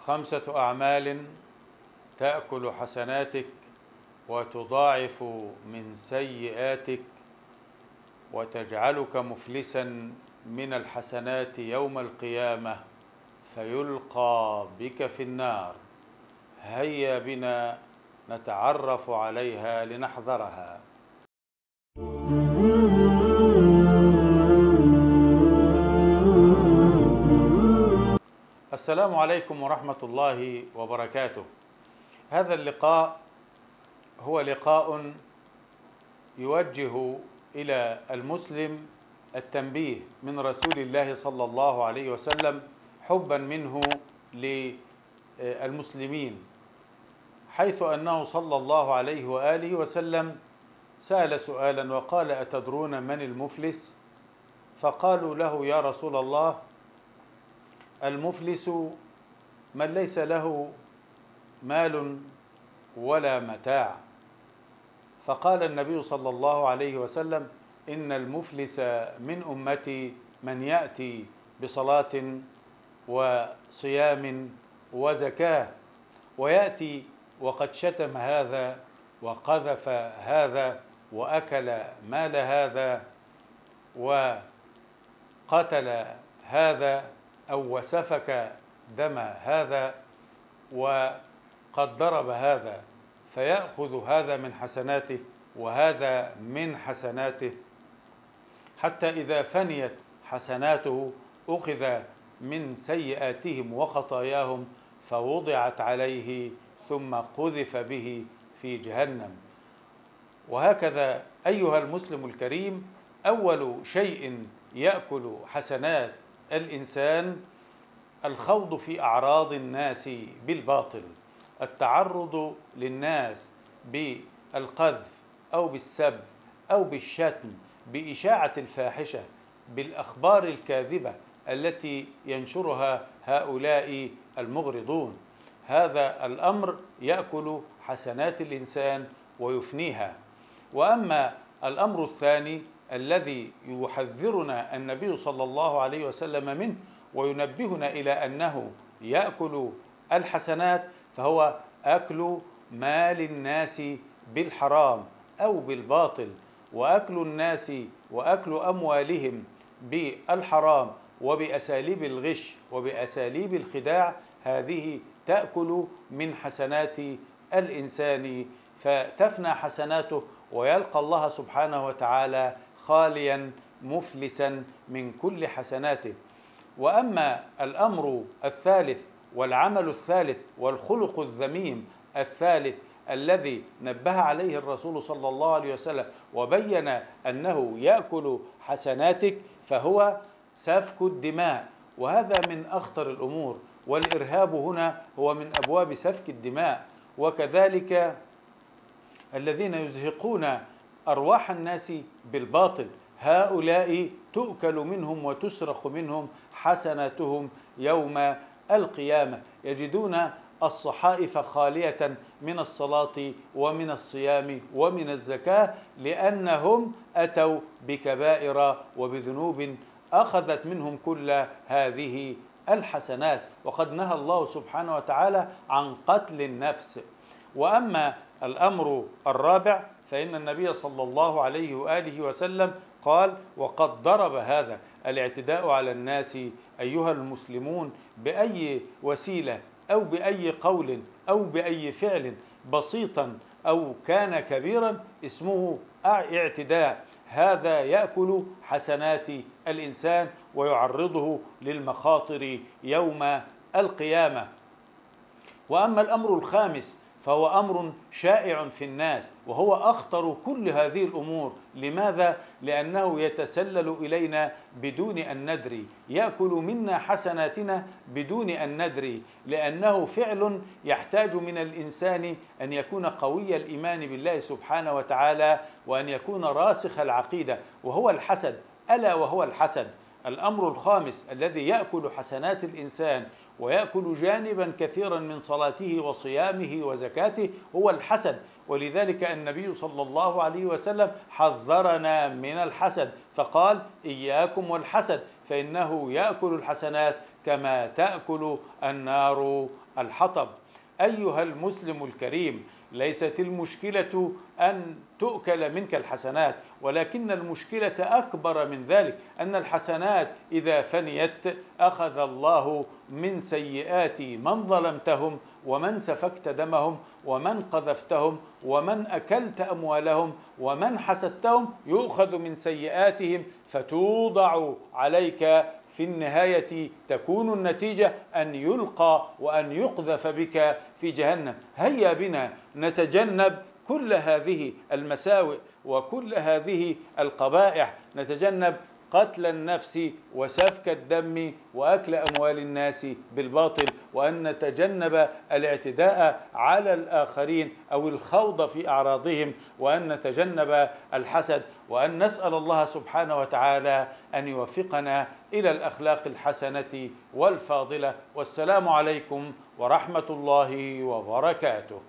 5 أعمال تأكل حسناتك وتضاعف من سيئاتك وتجعلك مفلسا من الحسنات يوم القيامة فيلقى بك في النار. هيا بنا نتعرف عليها لنحذرها. السلام عليكم ورحمة الله وبركاته. هذا اللقاء هو لقاء يوجه إلى المسلم التنبيه من رسول الله صلى الله عليه وسلم حبا منه للمسلمين، حيث أنه صلى الله عليه وآله وسلم سأل سؤالا وقال: أتدرون من المفلس؟ فقالوا له: يا رسول الله، المفلس من ليس له مال ولا متاع. فقال النبي صلى الله عليه وسلم: إن المفلس من أمتي من يأتي بصلاة وصيام وزكاة، ويأتي وقد شتم هذا وقذف هذا وأكل مال هذا وقتل هذا أو وسفك دم هذا وقد ضرب هذا، فيأخذ هذا من حسناته وهذا من حسناته، حتى إذا فنيت حسناته أخذ من سيئاتهم وخطاياهم فوضعت عليه ثم قذف به في جهنم. وهكذا أيها المسلم الكريم، أول شيء يأكل حسنات الإنسان الخوض في أعراض الناس بالباطل، التعرض للناس بالقذف أو بالسب أو بالشتم، بإشاعة الفاحشة، بالأخبار الكاذبة التي ينشرها هؤلاء المغرضون. هذا الأمر يأكل حسنات الإنسان ويفنيها. وأما الأمر الثاني الذي يحذرنا النبي صلى الله عليه وسلم منه وينبهنا إلى أنه يأكل الحسنات، فهو أكل مال الناس بالحرام أو بالباطل، وأكل الناس وأكل أموالهم بالحرام وبأساليب الغش وبأساليب الخداع، هذه تأكل من حسنات الإنسان فتفنى حسناته ويلقى الله سبحانه وتعالى خاليا مفلسا من كل حسناته. وأما الأمر الثالث والعمل الثالث والخلق الذميم الثالث الذي نبه عليه الرسول صلى الله عليه وسلم وبين أنه يأكل حسناتك، فهو سفك الدماء، وهذا من أخطر الأمور، والإرهاب هنا هو من أبواب سفك الدماء. وكذلك الذين يزهقون أرواح الناس بالباطل، هؤلاء تؤكل منهم وتسرق منهم حسناتهم يوم القيامة، يجدون الصحائف خالية من الصلاة ومن الصيام ومن الزكاة، لأنهم أتوا بكبائر وبذنوب أخذت منهم كل هذه الحسنات. وقد نهى الله سبحانه وتعالى عن قتل النفس. وأما الأمر الرابع فإن النبي صلى الله عليه وآله وسلم قال: وقد ضرب هذا الاعتداء على الناس أيها المسلمون بأي وسيلة أو بأي قول أو بأي فعل بسيطا أو كان كبيرا اسمه اعتداء. هذا يأكل حسنات الإنسان ويعرضه للمخاطر يوم القيامة. وأما الأمر الخامس فهو أمر شائع في الناس، وهو أخطر كل هذه الأمور. لماذا؟ لأنه يتسلل إلينا بدون أن ندري، يأكل منا حسناتنا بدون أن ندري، لأنه فعل يحتاج من الإنسان أن يكون قوي الإيمان بالله سبحانه وتعالى، وأن يكون راسخ العقيدة، وهو الحسد. ألا وهو الحسد الأمر الخامس الذي يأكل حسنات الإنسان ويأكل جانبا كثيرا من صلاته وصيامه وزكاته، هو الحسد. ولذلك النبي صلى الله عليه وسلم حذرنا من الحسد فقال: إياكم والحسد فإنه يأكل الحسنات كما تأكل النار الحطب. أيها المسلم الكريم، ليست المشكلة أن تؤكل منك الحسنات، ولكن المشكلة أكبر من ذلك، أن الحسنات إذا فنيت أخذ الله من سيئات من ظلمتهم ومن سفكت دمهم ومن قذفتهم ومن أكلت أموالهم ومن حسدتهم، يؤخذ من سيئاتهم فتوضع عليك، في النهاية تكون النتيجة أن يلقى وأن يقذف بك في جهنم. هيا بنا نتجنب كل هذه المساوئ وكل هذه القبائح، نتجنب قتل النفس وسفك الدم وأكل أموال الناس بالباطل، وأن نتجنب الاعتداء على الآخرين أو الخوض في أعراضهم، وأن نتجنب الحسد، وأن نسأل الله سبحانه وتعالى أن يوفقنا إلى الأخلاق الحسنة والفاضلة. والسلام عليكم ورحمة الله وبركاته.